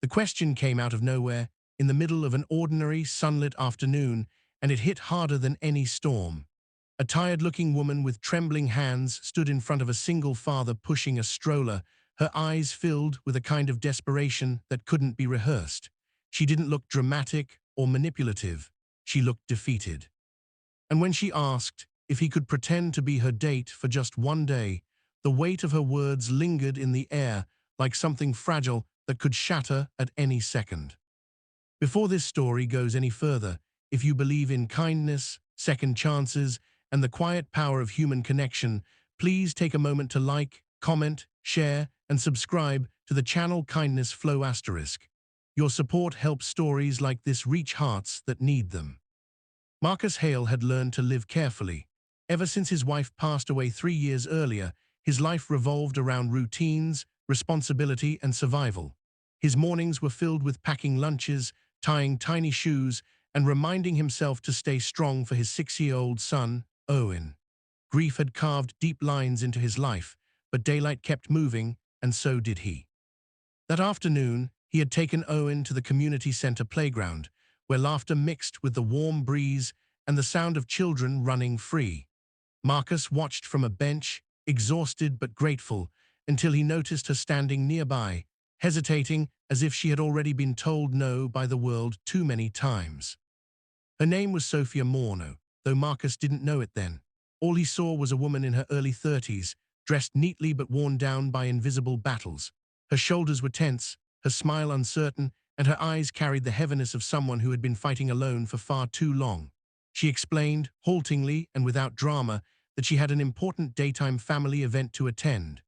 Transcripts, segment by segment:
The question came out of nowhere, in the middle of an ordinary, sunlit afternoon, and it hit harder than any storm. A tired-looking woman with trembling hands stood in front of a single father pushing a stroller, her eyes filled with a kind of desperation that couldn't be rehearsed. She didn't look dramatic or manipulative. She looked defeated. And when she asked if he could pretend to be her date for just one day, the weight of her words lingered in the air like something fragile that could shatter at any second. Before this story goes any further, if you believe in kindness, second chances, and the quiet power of human connection, please take a moment to like, comment, share, and subscribe to the channel Kindness Flow *. Your support helps stories like this reach hearts that need them. Marcus Hale had learned to live carefully. Ever since his wife passed away 3 years earlier, his life revolved around routines, responsibility, and survival. His mornings were filled with packing lunches, tying tiny shoes, and reminding himself to stay strong for his 6-year-old son, Owen. Grief had carved deep lines into his life, but daylight kept moving, and so did he. That afternoon, he had taken Owen to the community center playground, where laughter mixed with the warm breeze and the sound of children running free. Marcus watched from a bench, exhausted but grateful, until he noticed her standing nearby, hesitating as if she had already been told no by the world too many times. Her name was Sophia Morno, though Marcus didn't know it then. All he saw was a woman in her early 30s, dressed neatly but worn down by invisible battles. Her shoulders were tense, her smile uncertain, and her eyes carried the heaviness of someone who had been fighting alone for far too long. She explained, haltingly and without drama, that she had an important daytime family event to attend,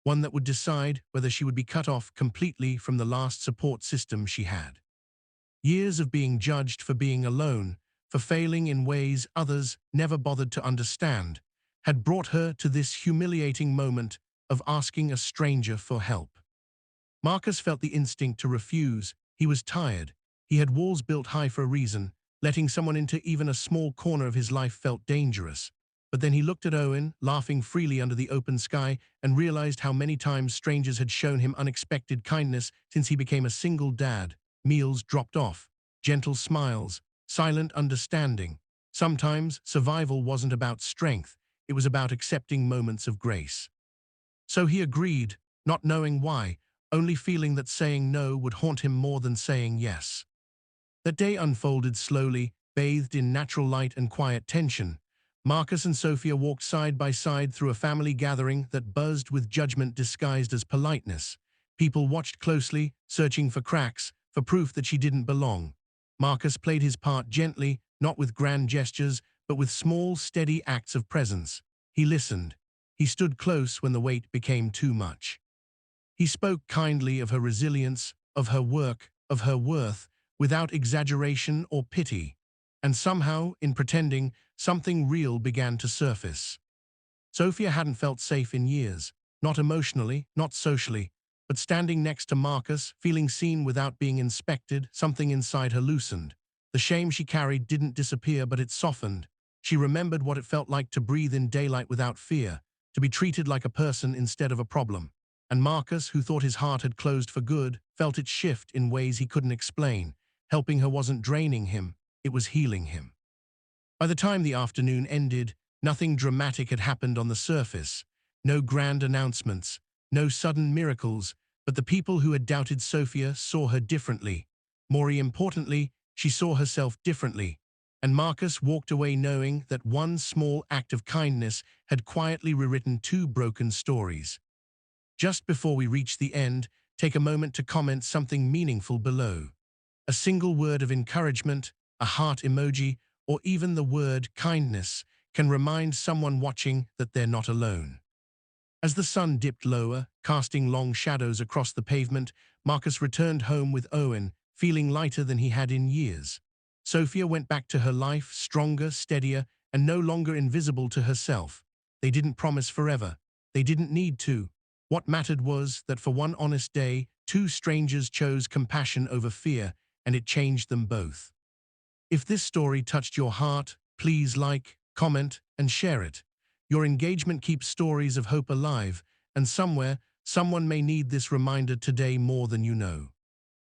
one that would decide whether she would be cut off completely from the last support system she had. Years of being judged for being alone, for failing in ways others never bothered to understand, had brought her to this humiliating moment of asking a stranger for help. Marcus felt the instinct to refuse. He was tired. He had walls built high for a reason. Letting someone into even a small corner of his life felt dangerous. But then he looked at Owen, laughing freely under the open sky, and realized how many times strangers had shown him unexpected kindness since he became a single dad. Meals dropped off, gentle smiles, silent understanding. Sometimes survival wasn't about strength, it was about accepting moments of grace. So he agreed, not knowing why, only feeling that saying no would haunt him more than saying yes. That day unfolded slowly, bathed in natural light and quiet tension. Marcus and Sophia walked side by side through a family gathering that buzzed with judgment disguised as politeness. People watched closely, searching for cracks, for proof that she didn't belong. Marcus played his part gently, not with grand gestures, but with small, steady acts of presence. He listened. He stood close when the weight became too much. He spoke kindly of her resilience, of her work, of her worth, without exaggeration or pity. And somehow, in pretending, something real began to surface. Sophia hadn't felt safe in years, not emotionally, not socially, but standing next to Marcus, feeling seen without being inspected, something inside her loosened. The shame she carried didn't disappear, but it softened. She remembered what it felt like to breathe in daylight without fear, to be treated like a person instead of a problem. And Marcus, who thought his heart had closed for good, felt it shift in ways he couldn't explain. Helping her wasn't draining him, it was healing him. By the time the afternoon ended, nothing dramatic had happened on the surface. No grand announcements, no sudden miracles, but the people who had doubted Sophia saw her differently. More importantly, she saw herself differently. And Marcus walked away knowing that one small act of kindness had quietly rewritten 2 broken stories. Just before we reach the end, take a moment to comment something meaningful below. A single word of encouragement, a heart emoji, or even the word kindness can remind someone watching that they're not alone. As the sun dipped lower, casting long shadows across the pavement, Marcus returned home with Owen, feeling lighter than he had in years. Sophia went back to her life, stronger, steadier, and no longer invisible to herself. They didn't promise forever. They didn't need to. What mattered was that for one honest day, 2 strangers chose compassion over fear, and it changed them both. If this story touched your heart, please like, comment, and share it. Your engagement keeps stories of hope alive, and somewhere, someone may need this reminder today more than you know.